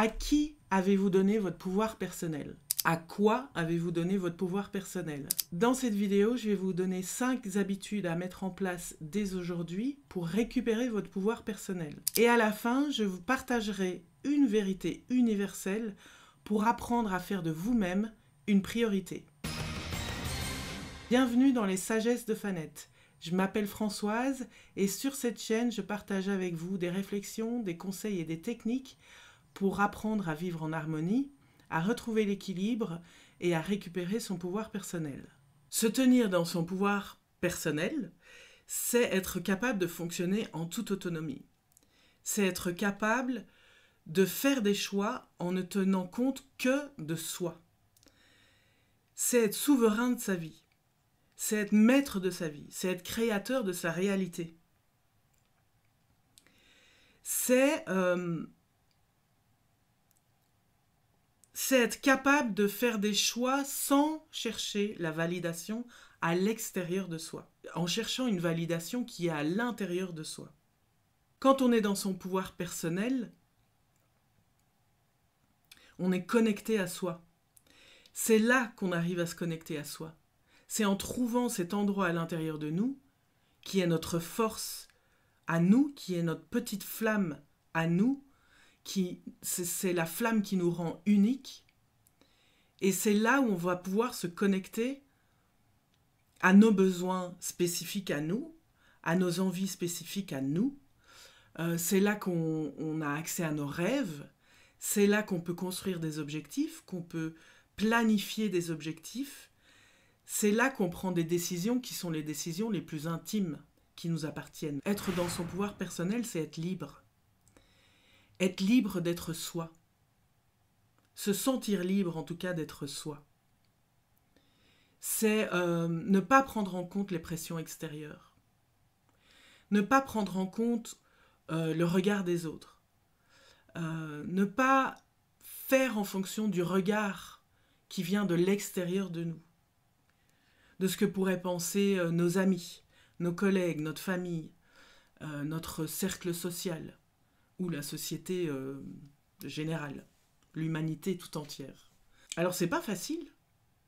À qui avez-vous donné votre pouvoir personnel? À quoi avez-vous donné votre pouvoir personnel? Dans cette vidéo, je vais vous donner 5 habitudes à mettre en place dès aujourd'hui pour récupérer votre pouvoir personnel. Et à la fin, je vous partagerai une vérité universelle pour apprendre à faire de vous-même une priorité. Bienvenue dans les Sagesses de Fanette. Je m'appelle Françoise et sur cette chaîne, je partage avec vous des réflexions, des conseils et des techniques pour apprendre à vivre en harmonie, à retrouver l'équilibre et à récupérer son pouvoir personnel. Se tenir dans son pouvoir personnel, c'est être capable de fonctionner en toute autonomie. C'est être capable de faire des choix en ne tenant compte que de soi. C'est être souverain de sa vie. C'est être maître de sa vie. C'est être créateur de sa réalité. C'est être capable de faire des choix sans chercher la validation à l'extérieur de soi, en cherchant une validation qui est à l'intérieur de soi. Quand on est dans son pouvoir personnel, on est connecté à soi. C'est là qu'on arrive à se connecter à soi. C'est en trouvant cet endroit à l'intérieur de nous, qui est notre force à nous, qui est notre petite flamme à nous, c'est la flamme qui nous rend uniques. Et c'est là où on va pouvoir se connecter à nos besoins spécifiques à nous, à nos envies spécifiques à nous. C'est là qu'on a accès à nos rêves. C'est là qu'on peut construire des objectifs, qu'on peut planifier des objectifs. C'est là qu'on prend des décisions qui sont les décisions les plus intimes qui nous appartiennent. Être dans son pouvoir personnel, c'est être libre. Être libre d'être soi. Se sentir libre, en tout cas, d'être soi. C'est ne pas prendre en compte les pressions extérieures. Ne pas prendre en compte le regard des autres. Ne pas faire en fonction du regard qui vient de l'extérieur de nous. De ce que pourraient penser nos amis, nos collègues, notre famille, notre cercle social ou la société générale. L'humanité tout entière. Alors c'est pas facile,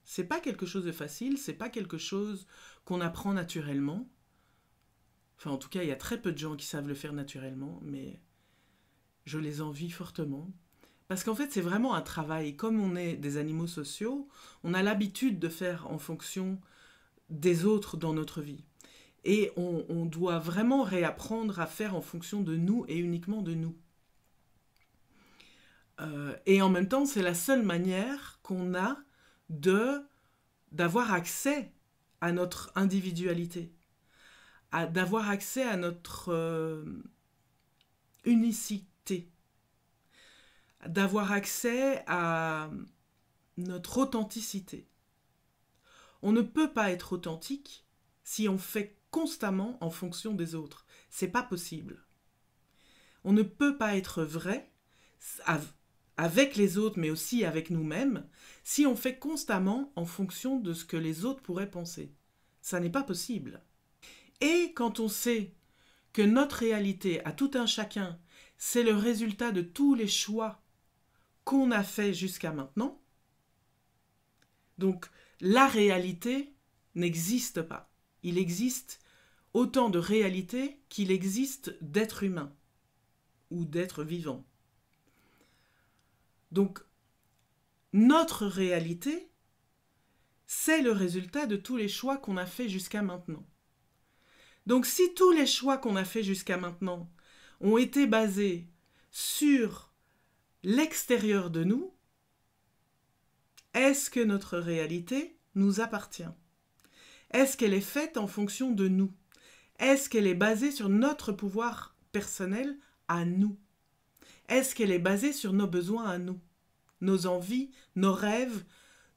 c'est pas quelque chose de facile, c'est pas quelque chose qu'on apprend naturellement. Enfin en tout cas il y a très peu de gens qui savent le faire naturellement, mais je les envie fortement. Parce qu'en fait c'est vraiment un travail, comme on est des animaux sociaux, on a l'habitude de faire en fonction des autres dans notre vie. Et on doit vraiment réapprendre à faire en fonction de nous et uniquement de nous. Et en même temps, c'est la seule manière qu'on a d'avoir accès à notre individualité, d'avoir accès à notre unicité, d'avoir accès à notre authenticité. On ne peut pas être authentique si on fait constamment en fonction des autres. C'est pas possible. On ne peut pas être vrai avec les autres, mais aussi avec nous-mêmes, si on fait constamment en fonction de ce que les autres pourraient penser. Ça n'est pas possible. Et quand on sait que notre réalité, à tout un chacun, c'est le résultat de tous les choix qu'on a faits jusqu'à maintenant, donc la réalité n'existe pas. Il existe autant de réalité qu'il existe d'êtres humains ou d'êtres vivants. Donc, notre réalité, c'est le résultat de tous les choix qu'on a faits jusqu'à maintenant. Donc, si tous les choix qu'on a faits jusqu'à maintenant ont été basés sur l'extérieur de nous, est-ce que notre réalité nous appartient? Est-ce qu'elle est faite en fonction de nous? Est-ce qu'elle est basée sur notre pouvoir personnel à nous? Est-ce qu'elle est basée sur nos besoins à nous? Nos envies, nos rêves,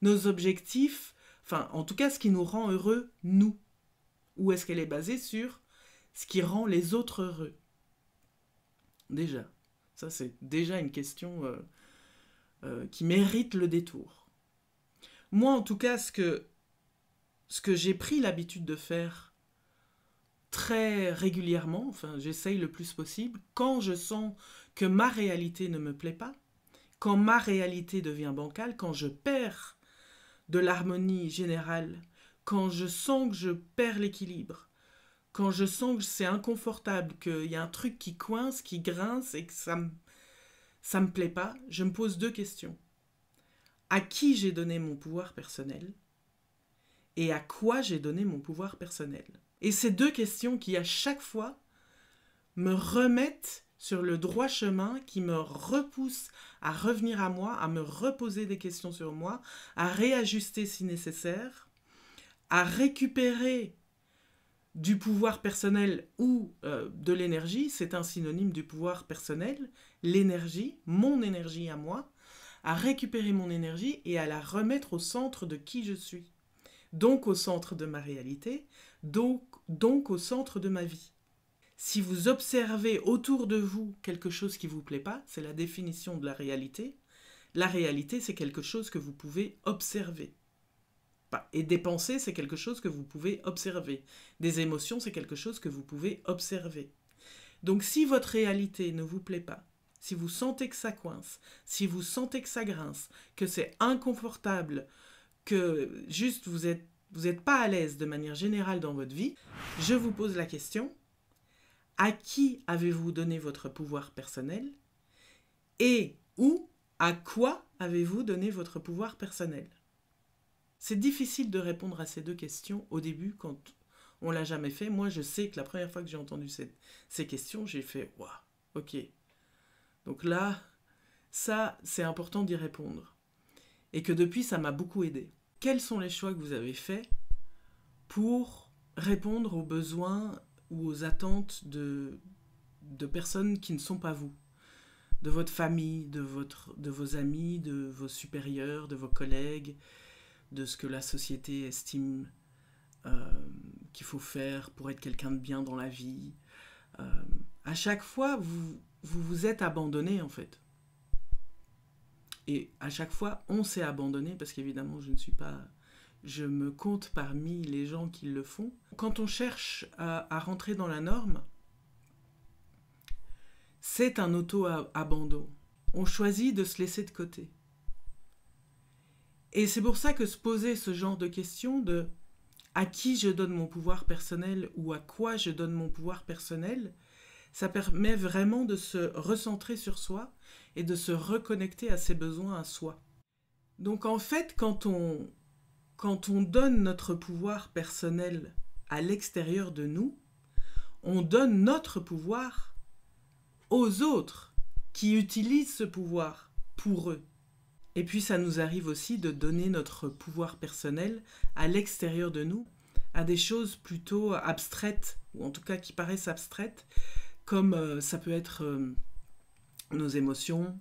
nos objectifs, enfin, en tout cas, ce qui nous rend heureux, nous? Ou est-ce qu'elle est basée sur ce qui rend les autres heureux? Déjà, ça c'est déjà une question qui mérite le détour. Moi, en tout cas, ce que j'ai pris l'habitude de faire très régulièrement, enfin j'essaye le plus possible, quand je sens que ma réalité ne me plaît pas, quand ma réalité devient bancale, quand je perds de l'harmonie générale, quand je sens que je perds l'équilibre, quand je sens que c'est inconfortable, qu'il y a un truc qui coince, qui grince et que ça me plaît pas, je me pose 2 questions. À qui j'ai donné mon pouvoir personnel et à quoi j'ai donné mon pouvoir personnel? Et ces 2 questions qui, à chaque fois, me remettent sur le droit chemin, qui me repoussent à revenir à moi, à me reposer des questions sur moi, à réajuster si nécessaire, à récupérer du pouvoir personnel ou de l'énergie, c'est un synonyme du pouvoir personnel, l'énergie, mon énergie à moi, à récupérer mon énergie et à la remettre au centre de qui je suis. Donc au centre de ma réalité, donc au centre de ma vie. Si vous observez autour de vous quelque chose qui ne vous plaît pas, c'est la définition de la réalité. La réalité, c'est quelque chose que vous pouvez observer. Et des pensées, c'est quelque chose que vous pouvez observer. Des émotions, c'est quelque chose que vous pouvez observer. Donc si votre réalité ne vous plaît pas, si vous sentez que ça coince, si vous sentez que ça grince, que c'est inconfortable, que juste vous êtes pas à l'aise de manière générale dans votre vie, je vous pose la question, à qui avez-vous donné votre pouvoir personnel et ou à quoi avez-vous donné votre pouvoir personnel? C'est difficile de répondre à ces 2 questions au début quand on ne l'a jamais fait. Moi, je sais que la première fois que j'ai entendu ces questions, j'ai fait « Waouh, ok ». Donc là, ça, c'est important d'y répondre. Et que depuis, ça m'a beaucoup aidé. Quels sont les choix que vous avez faits pour répondre aux besoins ou aux attentes de personnes qui ne sont pas vous? De votre famille, de vos amis, de vos supérieurs, de vos collègues, de ce que la société estime qu'il faut faire pour être quelqu'un de bien dans la vie. À chaque fois, vous êtes abandonné, en fait. Et à chaque fois, on s'est abandonné, parce qu'évidemment, je me compte parmi les gens qui le font. Quand on cherche à rentrer dans la norme, c'est un auto-abandon. On choisit de se laisser de côté. Et c'est pour ça que se poser ce genre de questions de à qui je donne mon pouvoir personnel ou à quoi je donne mon pouvoir personnel, ça permet vraiment de se recentrer sur soi et de se reconnecter à ses besoins à soi. Donc en fait, quand on donne notre pouvoir personnel à l'extérieur de nous, on donne notre pouvoir aux autres qui utilisent ce pouvoir pour eux. Et puis ça nous arrive aussi de donner notre pouvoir personnel à l'extérieur de nous, à des choses plutôt abstraites, ou en tout cas qui paraissent abstraites, comme ça peut être nos émotions,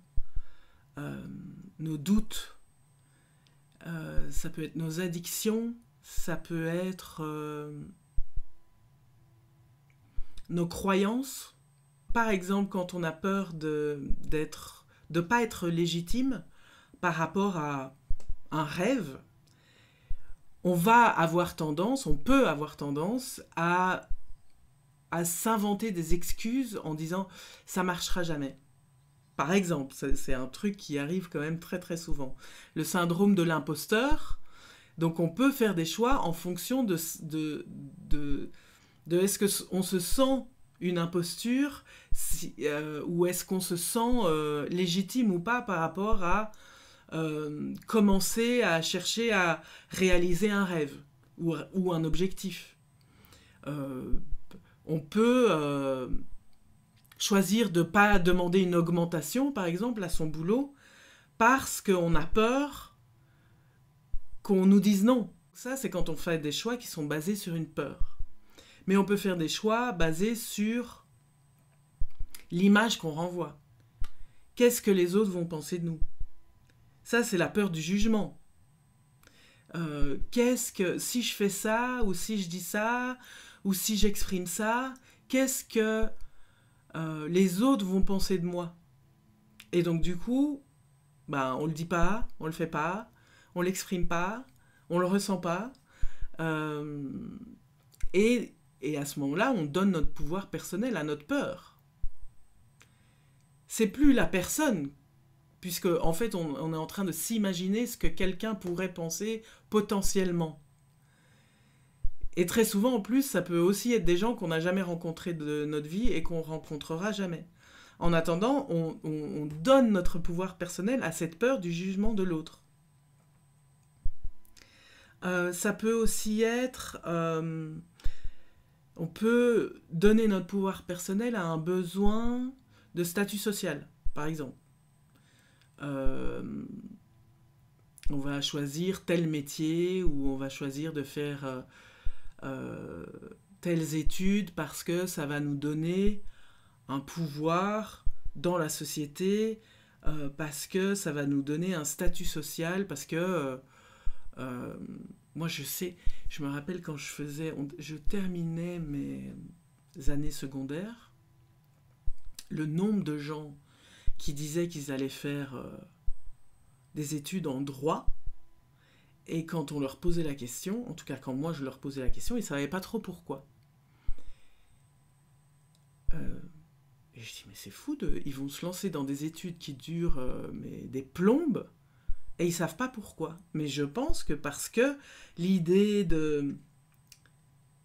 nos doutes, ça peut être nos addictions, ça peut être nos croyances. Par exemple, quand on a peur de pas être légitime par rapport à un rêve, on peut avoir tendance à s'inventer des excuses en disant « ça marchera jamais ». Par exemple, c'est un truc qui arrive quand même très très souvent. Le syndrome de l'imposteur. Donc on peut faire des choix en fonction de est-ce qu'on se sent une imposture ou est-ce qu'on se sent légitime ou pas par rapport à commencer à chercher à réaliser un rêve ou un objectif. On peut choisir de ne pas demander une augmentation, par exemple, à son boulot, parce qu'on a peur qu'on nous dise non. Ça, c'est quand on fait des choix qui sont basés sur une peur. Mais on peut faire des choix basés sur l'image qu'on renvoie. Qu'est-ce que les autres vont penser de nous? Ça, c'est la peur du jugement. Si je fais ça, ou si je dis ça, ou si j'exprime ça, qu'est-ce que les autres vont penser de moi? Et donc, du coup, on le dit pas, on le fait pas, on l'exprime pas, on le ressent pas. Et à ce moment-là, on donne notre pouvoir personnel à notre peur. C'est plus la personne, puisque en fait on est en train de s'imaginer ce que quelqu'un pourrait penser potentiellement. Et très souvent en plus ça peut aussi être des gens qu'on n'a jamais rencontrés de notre vie et qu'on rencontrera jamais. En attendant, on donne notre pouvoir personnel à cette peur du jugement de l'autre. Ça peut aussi être... on peut donner notre pouvoir personnel à un besoin de statut social, par exemple. On va choisir tel métier ou on va choisir de faire telles études parce que ça va nous donner un pouvoir dans la société, parce que ça va nous donner un statut social, parce que moi je me rappelle quand je terminais mes années secondaires, le nombre de gens qui disaient qu'ils allaient faire des études en droit, et quand on leur posait la question, en tout cas quand moi je leur posais la question, ils ne savaient pas trop pourquoi. Et je dis, mais c'est fou, ils vont se lancer dans des études qui durent des plombes, et ils ne savent pas pourquoi. Mais je pense que parce que l'idée de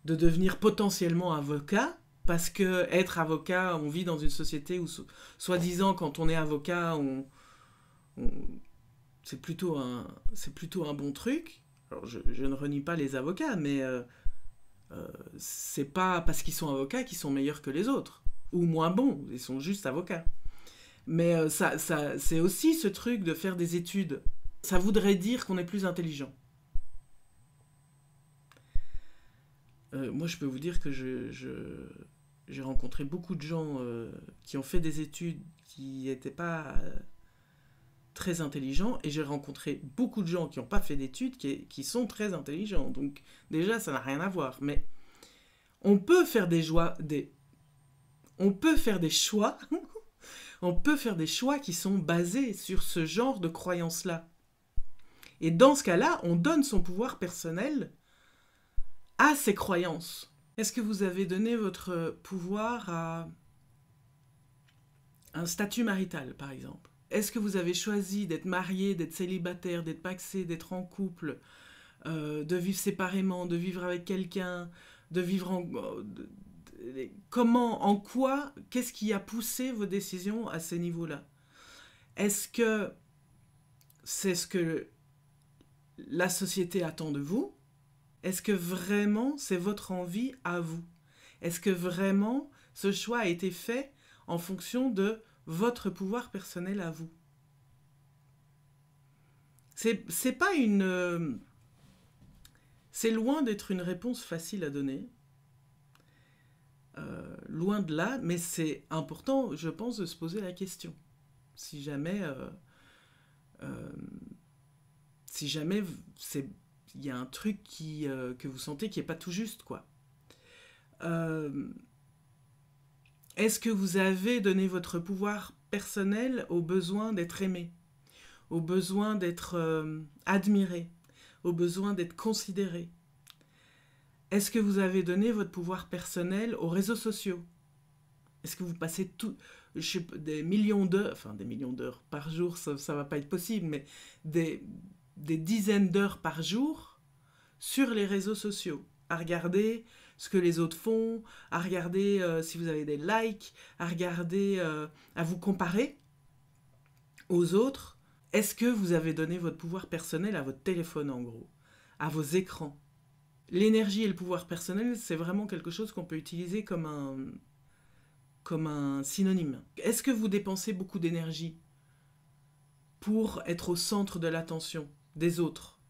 devenir potentiellement avocat, parce que être avocat, on vit dans une société où, soi-disant, quand on est avocat, c'est plutôt un bon truc. Alors, je ne renie pas les avocats, mais c'est pas parce qu'ils sont avocats qu'ils sont meilleurs que les autres. Ou moins bons, ils sont juste avocats. Mais c'est aussi ce truc de faire des études. Ça voudrait dire qu'on est plus intelligent. Moi, je peux vous dire que j'ai rencontré beaucoup de gens qui ont fait des études qui n'étaient pas très intelligents, et j'ai rencontré beaucoup de gens qui n'ont pas fait d'études qui sont très intelligents. Donc déjà, ça n'a rien à voir. Mais on peut faire des choix... On peut faire des choix qui sont basés sur ce genre de croyances-là. Et dans ce cas-là, on donne son pouvoir personnel à ces croyances. Est-ce que vous avez donné votre pouvoir à un statut marital, par exemple? Est-ce que vous avez choisi d'être marié, d'être célibataire, d'être pacsé, d'être en couple, de vivre séparément, de vivre avec quelqu'un, de vivre en... Comment, en quoi, qu'est-ce qui a poussé vos décisions à ces niveaux-là? Est-ce que c'est ce que la société attend de vous? Est-ce que vraiment c'est votre envie à vous? Est-ce que vraiment ce choix a été fait en fonction de votre pouvoir personnel à vous? C'est pas une... c'est loin d'être une réponse facile à donner. Loin de là, mais c'est important, je pense, de se poser la question. Si jamais il y a un truc que vous sentez qui n'est pas tout juste, quoi. Est-ce que vous avez donné votre pouvoir personnel au besoin d'être aimé, au besoin d'être admiré, au besoin d'être considéré? Est-ce que vous avez donné votre pouvoir personnel aux réseaux sociaux? Est-ce que vous passez des millions d'heures par jour, ça va pas être possible, mais des dizaines d'heures par jour sur les réseaux sociaux, à regarder ce que les autres font, à regarder si vous avez des likes, à regarder, à vous comparer aux autres? Est-ce que vous avez donné votre pouvoir personnel à votre téléphone, en gros, à vos écrans? L'énergie et le pouvoir personnel, c'est vraiment quelque chose qu'on peut utiliser comme un synonyme. Est-ce que vous dépensez beaucoup d'énergie pour être au centre de l'attention des autres?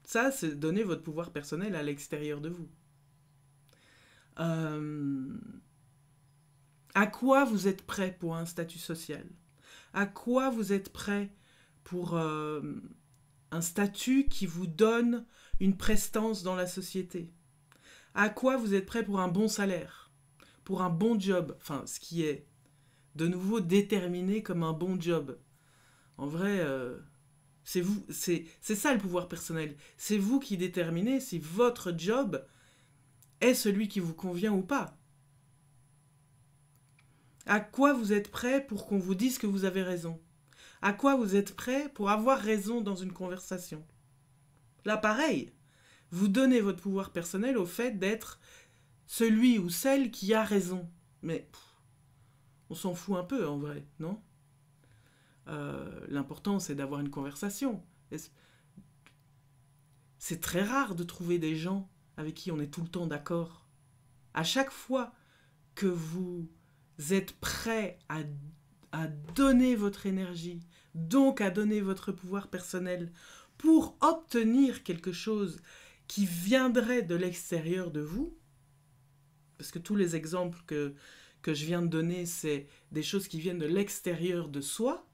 Ça, c'est donner votre pouvoir personnel à l'extérieur de vous. À quoi vous êtes prêt pour un statut social? À quoi vous êtes prêt pour un statut qui vous donne une prestance dans la société? À quoi vous êtes prêt pour un bon salaire? Pour un bon job? Enfin, ce qui est de nouveau déterminé comme un bon job. En vrai, c'est vous, c'est ça le pouvoir personnel. C'est vous qui déterminez si votre job est celui qui vous convient ou pas. À quoi vous êtes prêt pour qu'on vous dise que vous avez raison? À quoi vous êtes prêt pour avoir raison dans une conversation? Là, pareil, vous donnez votre pouvoir personnel au fait d'être celui ou celle qui a raison. Mais on s'en fout un peu en vrai, non? L'important, c'est d'avoir une conversation. C'est très rare de trouver des gens avec qui on est tout le temps d'accord. À chaque fois que vous êtes prêt à donner votre énergie, donc à donner votre pouvoir personnel pour obtenir quelque chose qui viendrait de l'extérieur de vous, parce que tous les exemples que je viens de donner, c'est des choses qui viennent de l'extérieur de soi,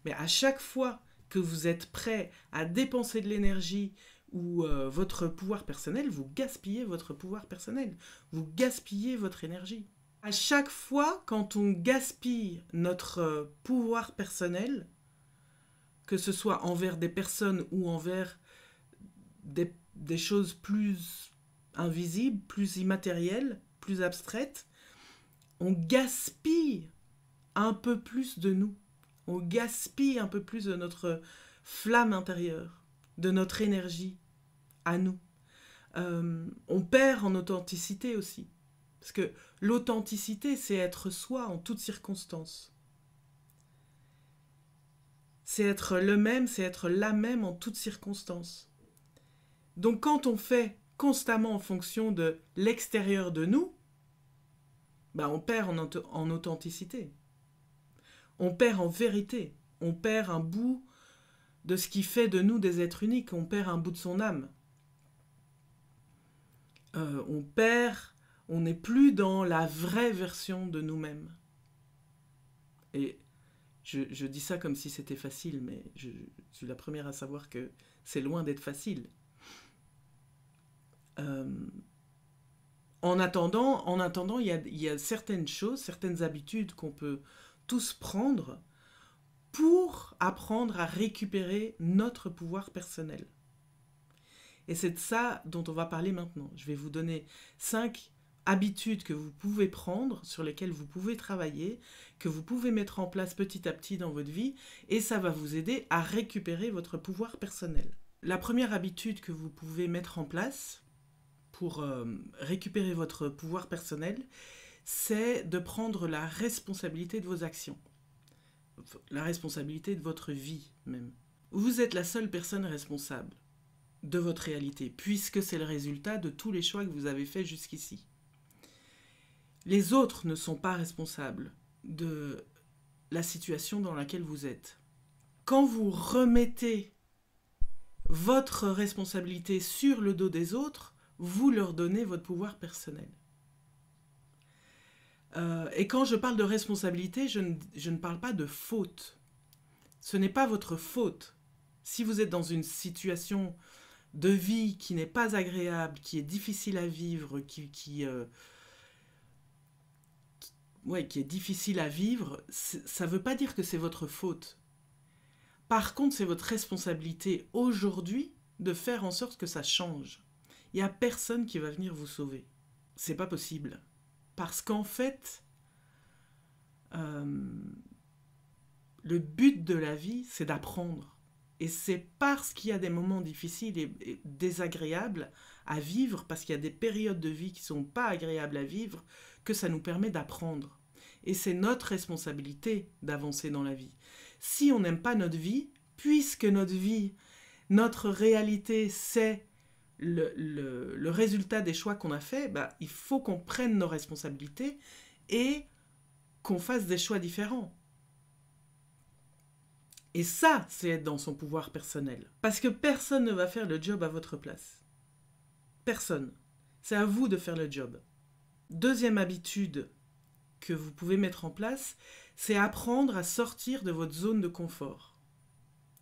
mais à chaque fois que vous êtes prêt à dépenser de l'énergie ou votre pouvoir personnel, vous gaspillez votre pouvoir personnel, vous gaspillez votre énergie. À chaque fois, quand on gaspille notre pouvoir personnel, que ce soit envers des personnes ou envers des choses plus invisibles, plus immatérielles, plus abstraites, on gaspille un peu plus de nous. On gaspille un peu plus de notre flamme intérieure, de notre énergie à nous. On perd en authenticité aussi. Parce que l'authenticité, c'est être soi en toutes circonstances. C'est être le même, c'est être la même en toutes circonstances. Donc quand on fait constamment en fonction de l'extérieur de nous, on perd en authenticité. On perd en vérité. On perd un bout de ce qui fait de nous des êtres uniques. On perd un bout de son âme. On n'est plus dans la vraie version de nous-mêmes. Et je dis ça comme si c'était facile, mais je suis la première à savoir que c'est loin d'être facile. En attendant, il y a certaines choses, certaines habitudes qu'on peut tous prendre pour apprendre à récupérer notre pouvoir personnel. Et c'est de ça dont on va parler maintenant. Je vais vous donner 5 habitudes que vous pouvez prendre, sur lesquelles vous pouvez travailler, que vous pouvez mettre en place petit à petit dans votre vie, et ça va vous aider à récupérer votre pouvoir personnel. La première habitude que vous pouvez mettre en place pour récupérer votre pouvoir personnel, c'est de prendre la responsabilité de vos actions. La responsabilité de votre vie même. Vous êtes la seule personne responsable de votre réalité, puisque c'est le résultat de tous les choix que vous avez faits jusqu'ici. Les autres ne sont pas responsables de la situation dans laquelle vous êtes. Quand vous remettez votre responsabilité sur le dos des autres, vous leur donnez votre pouvoir personnel. Et quand je parle de responsabilité, je ne parle pas de faute. Ce n'est pas votre faute. Si vous êtes dans une situation de vie qui n'est pas agréable, qui est difficile à vivre, qui est difficile à vivre, ça ne veut pas dire que c'est votre faute. Par contre, c'est votre responsabilité aujourd'hui de faire en sorte que ça change. Il n'y a personne qui va venir vous sauver. C'est pas possible. Parce qu'en fait, le but de la vie, c'est d'apprendre. Et c'est parce qu'il y a des moments difficiles et désagréables à vivre, parce qu'il y a des périodes de vie qui ne sont pas agréables à vivre, que ça nous permet d'apprendre. Et c'est notre responsabilité d'avancer dans la vie. Si on n'aime pas notre vie, puisque notre vie, notre réalité, c'est le résultat des choix qu'on a faits, il faut qu'on prenne nos responsabilités et qu'on fasse des choix différents. Et ça, c'est être dans son pouvoir personnel. Parce que personne ne va faire le job à votre place. Personne. C'est à vous de faire le job. Deuxième habitude que vous pouvez mettre en place, c'est apprendre à sortir de votre zone de confort.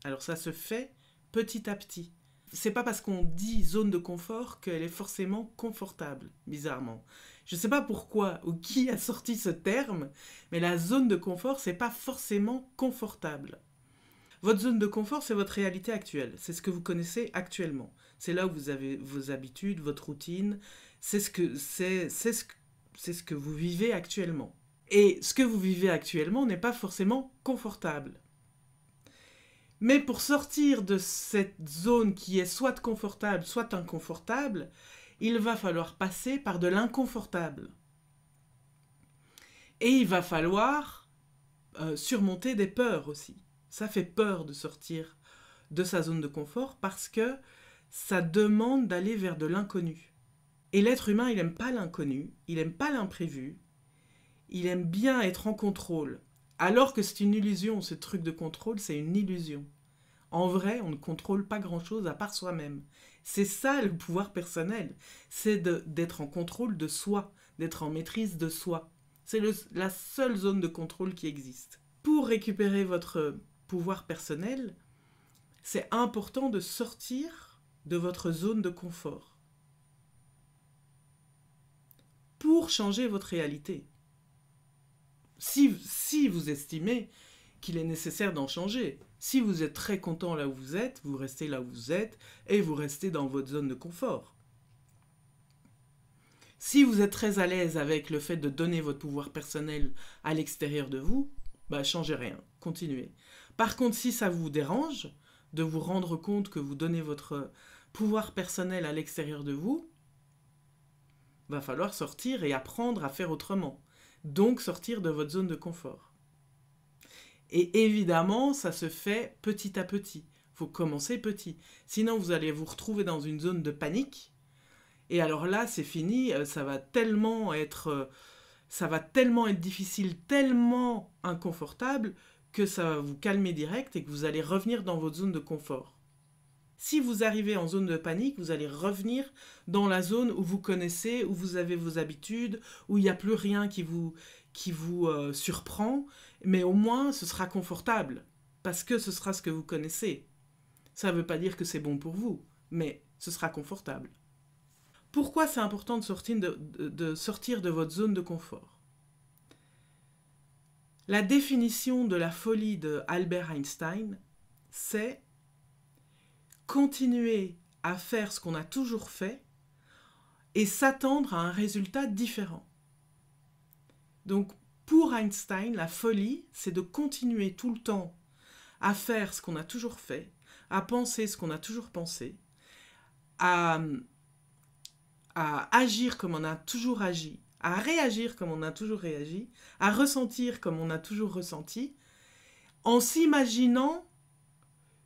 Alors ça se fait petit à petit. C'est pas parce qu'on dit zone de confort qu'elle est forcément confortable, bizarrement. Je sais pas pourquoi ou qui a sorti ce terme, mais la zone de confort, c'est pas forcément confortable. Votre zone de confort, c'est votre réalité actuelle. C'est ce que vous connaissez actuellement. C'est là où vous avez vos habitudes, votre routine. C'est ce que vous vivez actuellement. Et ce que vous vivez actuellement n'est pas forcément confortable. Mais pour sortir de cette zone qui est soit confortable, soit inconfortable, il va falloir passer par de l'inconfortable. Et il va falloir surmonter des peurs aussi. Ça fait peur de sortir de sa zone de confort parce que ça demande d'aller vers de l'inconnu. Et l'être humain, il n'aime pas l'inconnu, il n'aime pas l'imprévu, il aime bien être en contrôle. Alors que c'est une illusion, ce truc de contrôle, c'est une illusion. En vrai, on ne contrôle pas grand-chose à part soi-même. C'est ça le pouvoir personnel, c'est d'être en contrôle de soi, d'être en maîtrise de soi. C'est la seule zone de contrôle qui existe. Pour récupérer votre pouvoir personnel, c'est important de sortir de votre zone de confort pour changer votre réalité. Si vous estimez qu'il est nécessaire d'en changer. Si vous êtes très content là où vous êtes, vous restez là où vous êtes et vous restez dans votre zone de confort. Si vous êtes très à l'aise avec le fait de donner votre pouvoir personnel à l'extérieur de vous, bah changez rien, continuez. Par contre, si ça vous dérange de vous rendre compte que vous donnez votre pouvoir personnel à l'extérieur de vous, va falloir sortir et apprendre à faire autrement. Donc sortir de votre zone de confort. Et évidemment, ça se fait petit à petit. Il faut commencer petit. Sinon, vous allez vous retrouver dans une zone de panique. Et alors là, c'est fini. Ça va tellement être difficile, tellement inconfortable, que ça va vous calmer direct et que vous allez revenir dans votre zone de confort. Si vous arrivez en zone de panique, vous allez revenir dans la zone où vous connaissez, où vous avez vos habitudes, où il n'y a plus rien qui vous surprend, mais au moins ce sera confortable, parce que ce sera ce que vous connaissez. Ça ne veut pas dire que c'est bon pour vous, mais ce sera confortable. Pourquoi c'est important de sortir de votre zone de confort ? La définition de la folie de Albert Einstein, c'est continuer à faire ce qu'on a toujours fait et s'attendre à un résultat différent. Donc, pour Einstein, la folie, c'est de continuer tout le temps à faire ce qu'on a toujours fait, à penser ce qu'on a toujours pensé, à agir comme on a toujours agi, à réagir comme on a toujours réagi, à ressentir comme on a toujours ressenti, en s'imaginant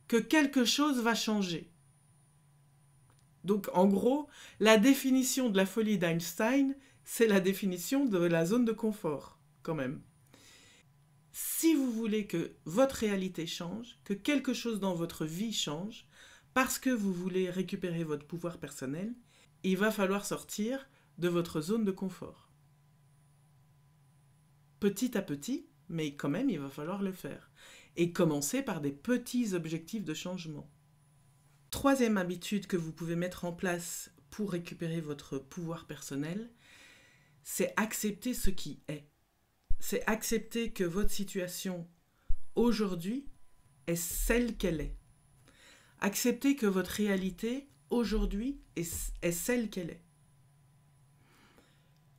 que quelque chose va changer. Donc, en gros, la définition de la folie d'Einstein, c'est la définition de la zone de confort, quand même. Si vous voulez que votre réalité change, que quelque chose dans votre vie change, parce que vous voulez récupérer votre pouvoir personnel, il va falloir sortir de votre zone de confort. Petit à petit, mais quand même, il va falloir le faire. Et commencer par des petits objectifs de changement. Troisième habitude que vous pouvez mettre en place pour récupérer votre pouvoir personnel, c'est accepter ce qui est. C'est accepter que votre situation aujourd'hui est celle qu'elle est. Accepter que votre réalité aujourd'hui est celle qu'elle est.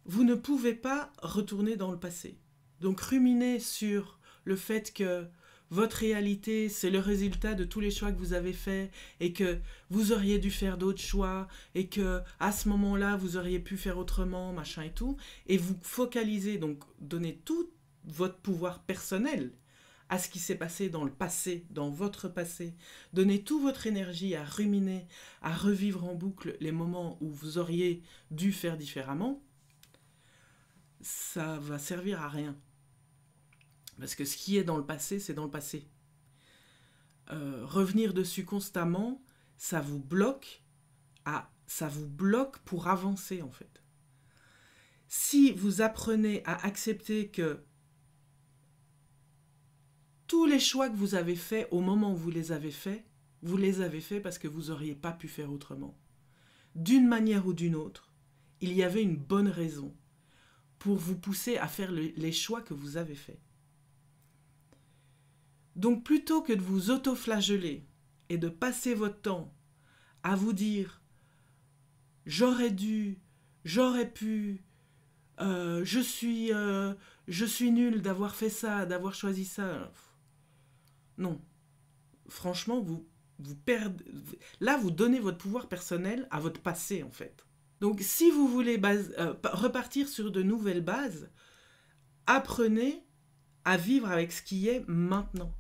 Vous ne pouvez pas retourner dans le passé. Donc ruminer sur le fait que votre réalité, c'est le résultat de tous les choix que vous avez faits et que vous auriez dû faire d'autres choix et que à ce moment-là, vous auriez pu faire autrement, machin et tout. Et vous focalisez, donc donnez tout votre pouvoir personnel à ce qui s'est passé dans le passé, dans votre passé. Donnez toute votre énergie à ruminer, à revivre en boucle les moments où vous auriez dû faire différemment. Ça va servir à rien. Parce que ce qui est dans le passé, c'est dans le passé. Revenir dessus constamment, ça vous bloque pour avancer en fait. Si vous apprenez à accepter que tous les choix que vous avez faits au moment où vous les avez faits parce que vous n'auriez pas pu faire autrement. D'une manière ou d'une autre, il y avait une bonne raison pour vous pousser à faire les choix que vous avez faits. Donc plutôt que de vous auto-flageller et de passer votre temps à vous dire « j'aurais dû, j'aurais pu, je suis nul d'avoir fait ça, d'avoir choisi ça », non. franchement, vous perdez... Là, vous donnez votre pouvoir personnel à votre passé, en fait. Donc, si vous voulez repartir sur de nouvelles bases, apprenez à vivre avec ce qui est maintenant.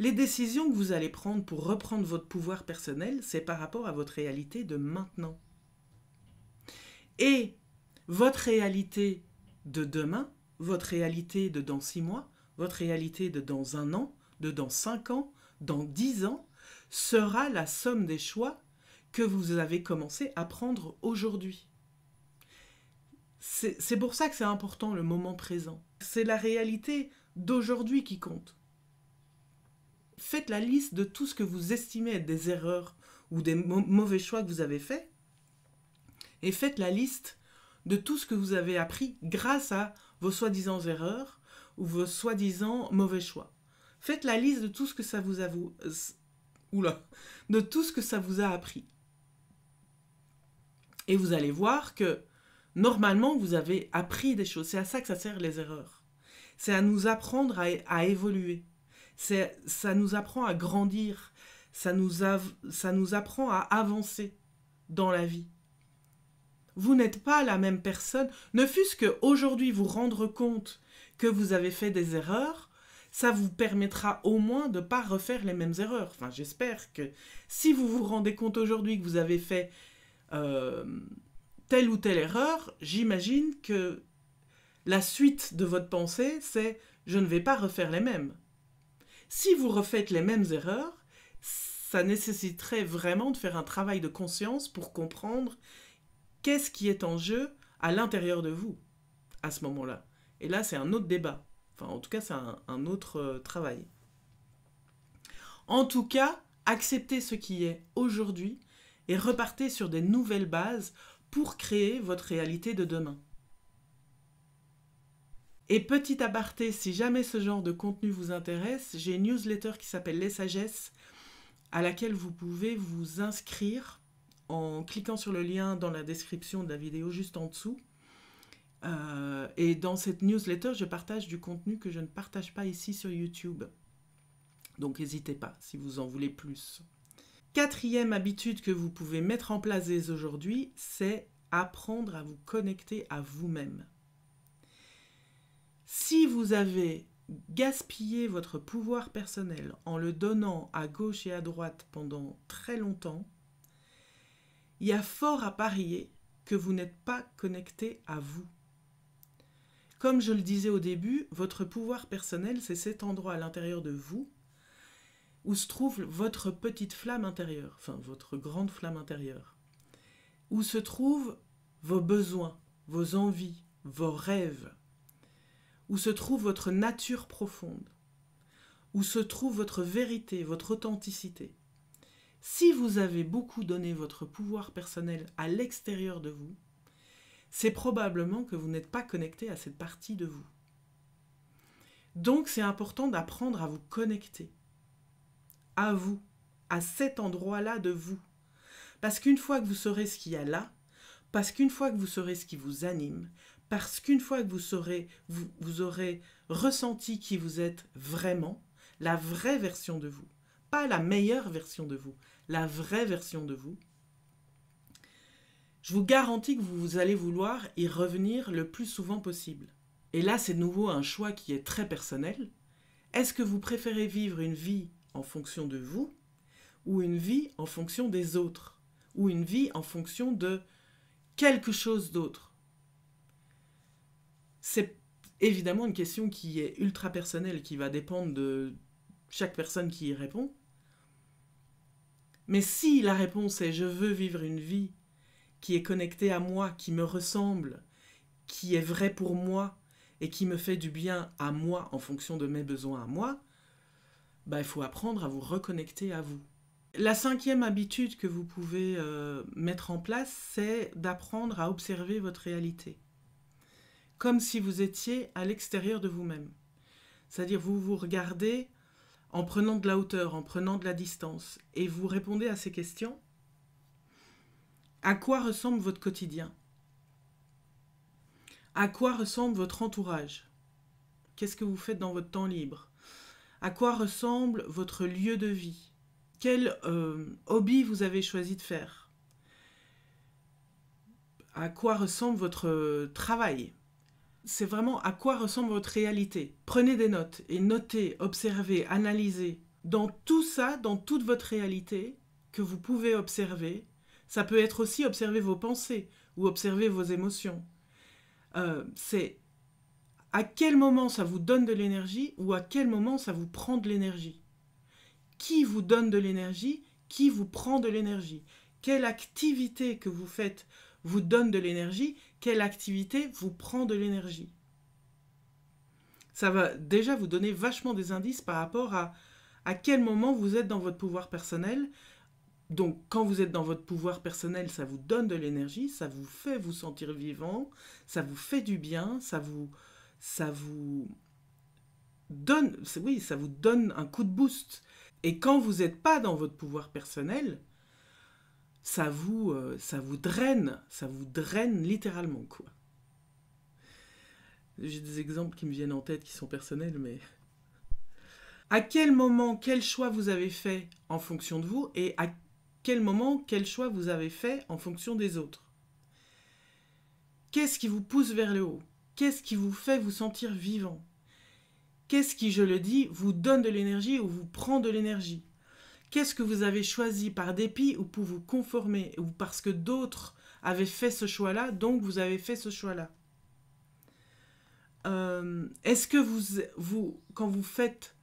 Les décisions que vous allez prendre pour reprendre votre pouvoir personnel, c'est par rapport à votre réalité de maintenant. Et votre réalité de demain, votre réalité de dans 6 mois, votre réalité de dans 1 an, de dans 5 ans, dans 10 ans, sera la somme des choix que vous avez commencé à prendre aujourd'hui. C'est pour ça que c'est important le moment présent. C'est la réalité d'aujourd'hui qui compte. Faites la liste de tout ce que vous estimez être des erreurs ou des mauvais choix que vous avez faits et faites la liste de tout ce que vous avez appris grâce à vos soi-disant erreurs ou vos soi-disant mauvais choix. Faites la liste de tout ce que ça vous a de tout ce que ça vous a appris. Et vous allez voir que normalement vous avez appris des choses. C'est à ça que ça sert les erreurs. C'est à nous apprendre à évoluer. Ça nous apprend à grandir. Ça nous apprend à avancer dans la vie. Vous n'êtes pas la même personne. Ne fût-ce qu'aujourd'hui vous rendre compte que vous avez fait des erreurs, ça vous permettra au moins de ne pas refaire les mêmes erreurs. Enfin, j'espère que si vous vous rendez compte aujourd'hui que vous avez fait telle ou telle erreur, j'imagine que la suite de votre pensée, c'est « je ne vais pas refaire les mêmes ». Si vous refaites les mêmes erreurs, ça nécessiterait vraiment de faire un travail de conscience pour comprendre qu'est-ce qui est en jeu à l'intérieur de vous à ce moment-là. Et là, c'est un autre débat. Enfin, en tout cas, c'est un autre travail. En tout cas, acceptez ce qui est aujourd'hui et repartez sur des nouvelles bases pour créer votre réalité de demain. Et petit aparté, si jamais ce genre de contenu vous intéresse, j'ai une newsletter qui s'appelle Les Sagesses, à laquelle vous pouvez vous inscrire en cliquant sur le lien dans la description de la vidéo juste en dessous. Et dans cette newsletter, je partage du contenu que je ne partage pas ici sur YouTube. Donc n'hésitez pas si vous en voulez plus. 4e habitude que vous pouvez mettre en place dès aujourd'hui, c'est apprendre à vous connecter à vous-même. Si vous avez gaspillé votre pouvoir personnel en le donnant à gauche et à droite pendant très longtemps, il y a fort à parier que vous n'êtes pas connecté à vous. Comme je le disais au début, votre pouvoir personnel, c'est cet endroit à l'intérieur de vous où se trouve votre petite flamme intérieure, enfin votre grande flamme intérieure, où se trouvent vos besoins, vos envies, vos rêves, où se trouve votre nature profonde, où se trouve votre vérité, votre authenticité. Si vous avez beaucoup donné votre pouvoir personnel à l'extérieur de vous, c'est probablement que vous n'êtes pas connecté à cette partie de vous. Donc c'est important d'apprendre à vous connecter à vous, à cet endroit-là de vous. Parce qu'une fois que vous saurez ce qu'il y a là, parce qu'une fois que vous saurez ce qui vous anime, parce qu'une fois que vous aurez ressenti qui vous êtes vraiment, la vraie version de vous, pas la meilleure version de vous, la vraie version de vous, je vous garantis que vous allez vouloir y revenir le plus souvent possible. Et là, c'est de nouveau un choix qui est très personnel. Est-ce que vous préférez vivre une vie en fonction de vous ou une vie en fonction des autres ou une vie en fonction de quelque chose d'autre? C'est évidemment une question qui est ultra personnelle, qui va dépendre de chaque personne qui y répond. Mais si la réponse est « je veux vivre une vie qui est connectée à moi, qui me ressemble, qui est vraie pour moi et qui me fait du bien à moi en fonction de mes besoins à moi », il faut apprendre à vous reconnecter à vous. La 5e habitude que vous pouvez mettre en place, c'est d'apprendre à observer votre réalité. Comme si vous étiez à l'extérieur de vous-même. C'est-à-dire vous vous regardez en prenant de la hauteur, en prenant de la distance, et vous répondez à ces questions. À quoi ressemble votre quotidien? À quoi ressemble votre entourage? Qu'est-ce que vous faites dans votre temps libre? À quoi ressemble votre lieu de vie? Quel hobby vous avez choisi de faire? À quoi ressemble votre travail? C'est vraiment à quoi ressemble votre réalité. Prenez des notes et notez, observez, analysez. Dans tout ça, dans toute votre réalité que vous pouvez observer, ça peut être aussi observer vos pensées ou observer vos émotions. C'est à quel moment ça vous donne de l'énergie ou à quel moment ça vous prend de l'énergie. Qui vous donne de l'énergie? Qui vous prend de l'énergie? Quelle activité que vous faites vous donne de l'énergie? Quelle activité vous prend de l'énergie? Ça va déjà vous donner vachement des indices par rapport à quel moment vous êtes dans votre pouvoir personnel. Donc, quand vous êtes dans votre pouvoir personnel, ça vous donne de l'énergie, ça vous fait vous sentir vivant, ça vous fait du bien, ça vous donne, oui, ça vous donne un coup de boost. Et quand vous n'êtes pas dans votre pouvoir personnel, ça vous draine littéralement, quoi. J'ai des exemples qui me viennent en tête qui sont personnels, mais... À quel moment, quel choix vous avez fait en fonction de vous et à quel moment, quel choix vous avez fait en fonction des autres? Qu'est-ce qui vous pousse vers le haut? Qu'est-ce qui vous fait vous sentir vivant? Qu'est-ce qui, je le dis, vous donne de l'énergie ou vous prend de l'énergie? Qu'est-ce que vous avez choisi par dépit ou pour vous conformer ou parce que d'autres avaient fait ce choix-là, donc vous avez fait ce choix-là? Est-ce que quand vous faites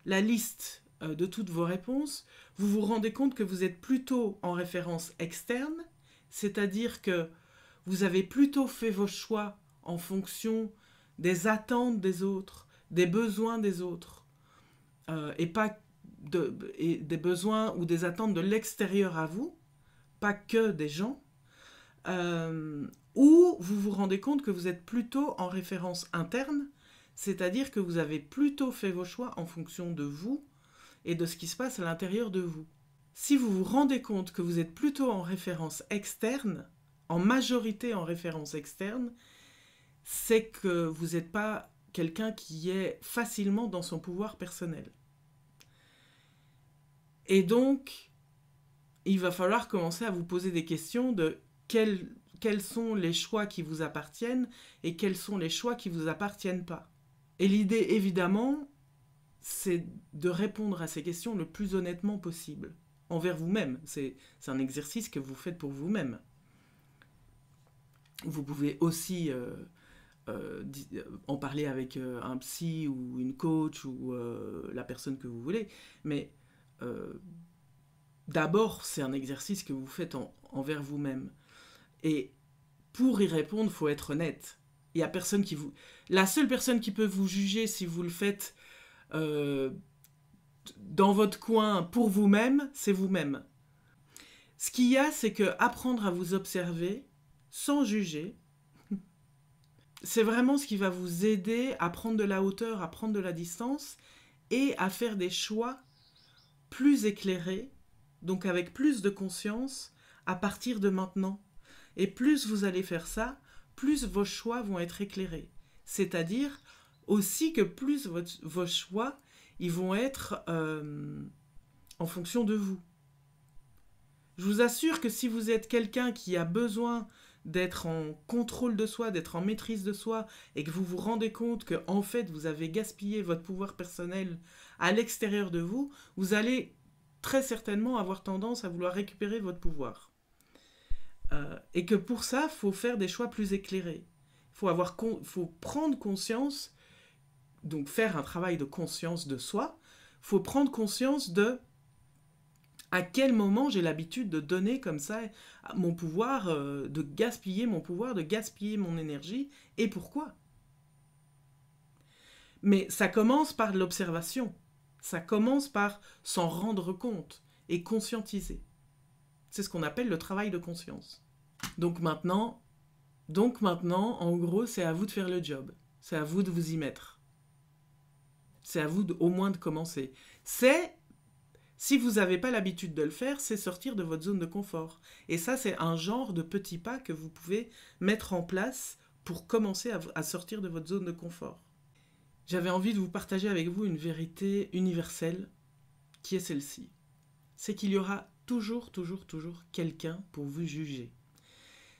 la liste de toutes vos réponses, vous vous rendez compte que vous êtes plutôt en référence externe, c'est-à-dire que vous avez plutôt fait vos choix en fonction des attentes des autres, des besoins des autres, et pas des besoins ou des attentes de l'extérieur à vous, pas que des gens, ou vous vous rendez compte que vous êtes plutôt en référence interne, c'est-à-dire que vous avez plutôt fait vos choix en fonction de vous et de ce qui se passe à l'intérieur de vous. Si vous vous rendez compte que vous êtes plutôt en référence externe, en majorité en référence externe, c'est que vous n'êtes pas quelqu'un qui est facilement dans son pouvoir personnel. Et donc, il va falloir commencer à vous poser des questions de quels sont les choix qui vous appartiennent et quels sont les choix qui ne vous appartiennent pas. Et l'idée, évidemment, c'est de répondre à ces questions le plus honnêtement possible, envers vous-même. C'est un exercice que vous faites pour vous-même. Vous pouvez aussi en parler avec un psy ou une coach ou la personne que vous voulez, mais d'abord, c'est un exercice que vous faites envers vous-même. Et pour y répondre, il faut être honnête. Il y a personne qui vous... La seule personne qui peut vous juger si vous le faites dans votre coin pour vous-même, c'est vous-même. Ce qu'il y a, c'est que apprendre à vous observer sans juger, c'est vraiment ce qui va vous aider à prendre de la hauteur, à prendre de la distance et à faire des choix plus éclairés, donc avec plus de conscience à partir de maintenant. Et plus vous allez faire ça, plus vos choix vont être éclairés. C'est-à-dire aussi que plus vos choix, ils vont être en fonction de vous. Je vous assure que si vous êtes quelqu'un qui a besoin d'être en contrôle de soi, d'être en maîtrise de soi, et que vous vous rendez compte que en fait vous avez gaspillé votre pouvoir personnel à l'extérieur de vous, vous allez très certainement avoir tendance à vouloir récupérer votre pouvoir. Et que pour ça, il faut faire des choix plus éclairés. Il faut prendre conscience, donc faire un travail de conscience de soi, il faut prendre conscience de à quel moment j'ai l'habitude de donner comme ça mon pouvoir, de gaspiller mon pouvoir, de gaspiller mon énergie, et pourquoi. Mais ça commence par l'observation, ça commence par s'en rendre compte et conscientiser. C'est ce qu'on appelle le travail de conscience. Donc maintenant, en gros, c'est à vous de faire le job. C'est à vous de vous y mettre. C'est à vous au moins de commencer. Si vous n'avez pas l'habitude de le faire, c'est sortir de votre zone de confort. Et ça, c'est un genre de petits pas que vous pouvez mettre en place pour commencer à sortir de votre zone de confort. j'avais envie de vous partager avec vous une vérité universelle qui est celle-ci. C'est qu'il y aura toujours quelqu'un pour vous juger.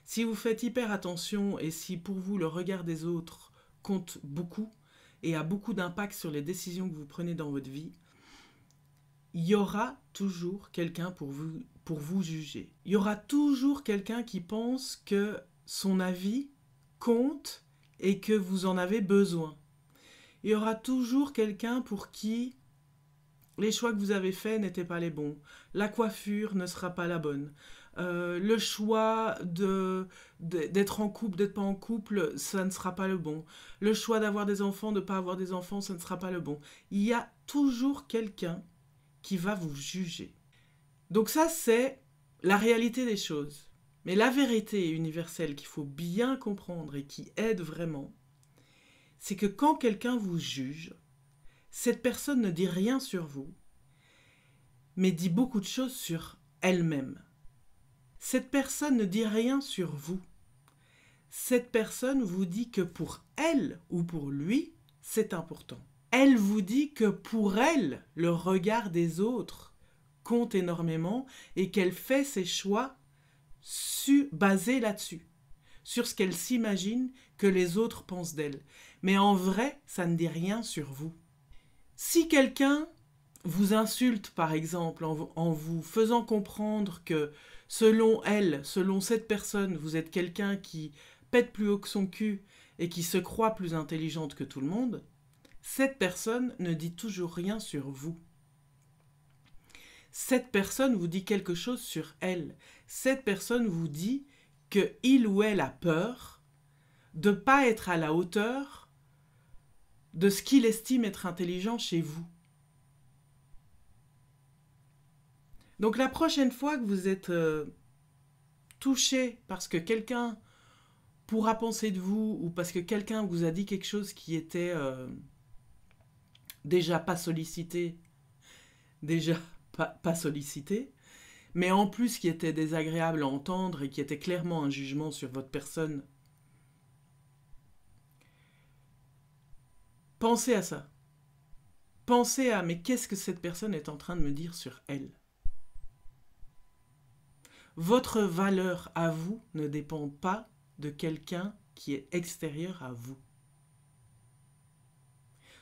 Si vous faites hyper attention et si pour vous le regard des autres compte beaucoup et a beaucoup d'impact sur les décisions que vous prenez dans votre vie, il y aura toujours quelqu'un pour vous juger. Il y aura toujours quelqu'un qui pense que son avis compte et que vous en avez besoin. Il y aura toujours quelqu'un pour qui les choix que vous avez faits n'étaient pas les bons. La coiffure ne sera pas la bonne. Le choix d'être en couple, d'être pas en couple, ça ne sera pas le bon. Le choix d'avoir des enfants, de ne pas avoir des enfants, ça ne sera pas le bon. Il y a toujours quelqu'un qui va vous juger. Donc ça, c'est la réalité des choses. Mais la vérité universelle qu'il faut bien comprendre et qui aide vraiment, c'est que quand quelqu'un vous juge, cette personne ne dit rien sur vous, mais dit beaucoup de choses sur elle-même. Cette personne ne dit rien sur vous. Cette personne vous dit que pour elle ou pour lui, c'est important. Elle vous dit que pour elle, le regard des autres compte énormément et qu'elle fait ses choix basés là-dessus, sur ce qu'elle s'imagine que les autres pensent d'elle. Mais en vrai, ça ne dit rien sur vous. Si quelqu'un vous insulte, par exemple, en vous faisant comprendre que, selon elle, selon cette personne, vous êtes quelqu'un qui pète plus haut que son cul et qui se croit plus intelligente que tout le monde, cette personne ne dit toujours rien sur vous. Cette personne vous dit quelque chose sur elle. Cette personne vous dit qu'il ou elle a peur de ne pas être à la hauteur de ce qu'il estime être intelligent chez vous. Donc la prochaine fois que vous êtes touché parce que quelqu'un pourra penser de vous ou parce que quelqu'un vous a dit quelque chose qui était déjà pas sollicité, mais en plus qui était désagréable à entendre et qui était clairement un jugement sur votre personne, pensez à ça. Pensez à, mais qu'est-ce que cette personne est en train de me dire sur elle ? Votre valeur à vous ne dépend pas de quelqu'un qui est extérieur à vous.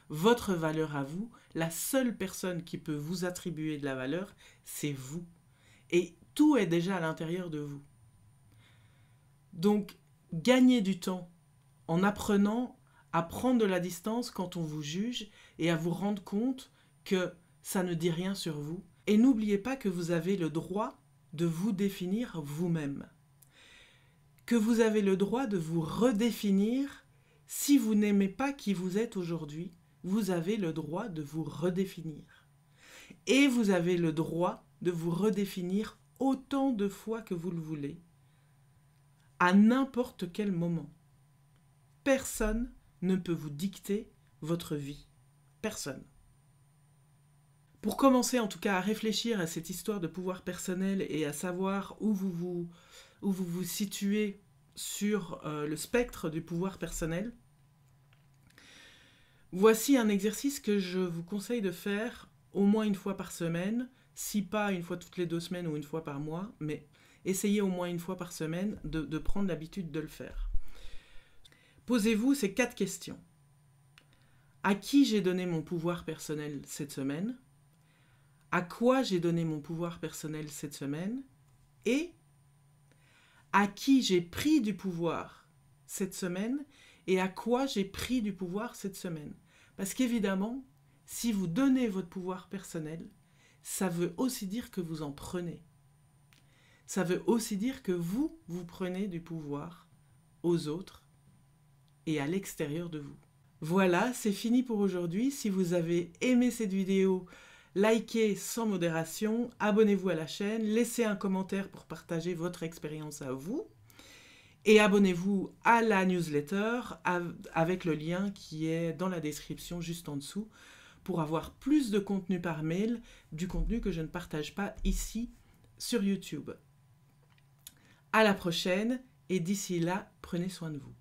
Votre valeur à vous, la seule personne qui peut vous attribuer de la valeur, c'est vous. Et tout est déjà à l'intérieur de vous. Donc, gagnez du temps en apprenant à prendre de la distance quand on vous juge et à vous rendre compte que ça ne dit rien sur vous. Et n'oubliez pas que vous avez le droit de vous définir vous-même. Que vous avez le droit de vous redéfinir. Si vous n'aimez pas qui vous êtes aujourd'hui, vous avez le droit de vous redéfinir. Et vous avez le droit de vous redéfinir autant de fois que vous le voulez, à n'importe quel moment. Personne ne peut vous dicter votre vie. Personne. Pour commencer en tout cas à réfléchir à cette histoire de pouvoir personnel et à savoir où vous vous situez sur le spectre du pouvoir personnel, voici un exercice que je vous conseille de faire au moins une fois par semaine, si pas une fois toutes les 2 semaines ou une fois par mois, mais essayez au moins une fois par semaine de prendre l'habitude de le faire. Posez-vous ces 4 questions. À qui j'ai donné mon pouvoir personnel cette semaine ? À quoi j'ai donné mon pouvoir personnel cette semaine ? Et à qui j'ai pris du pouvoir cette semaine et à quoi j'ai pris du pouvoir cette semaine. Parce qu'évidemment, si vous donnez votre pouvoir personnel, ça veut aussi dire que vous en prenez. Ça veut aussi dire que vous prenez du pouvoir aux autres et à l'extérieur de vous. Voilà, c'est fini pour aujourd'hui. Si vous avez aimé cette vidéo, likez sans modération, abonnez-vous à la chaîne, laissez un commentaire pour partager votre expérience à vous et abonnez-vous à la newsletter avec le lien qui est dans la description juste en dessous pour avoir plus de contenu par mail, du contenu que je ne partage pas ici sur YouTube. À la prochaine et d'ici là, prenez soin de vous.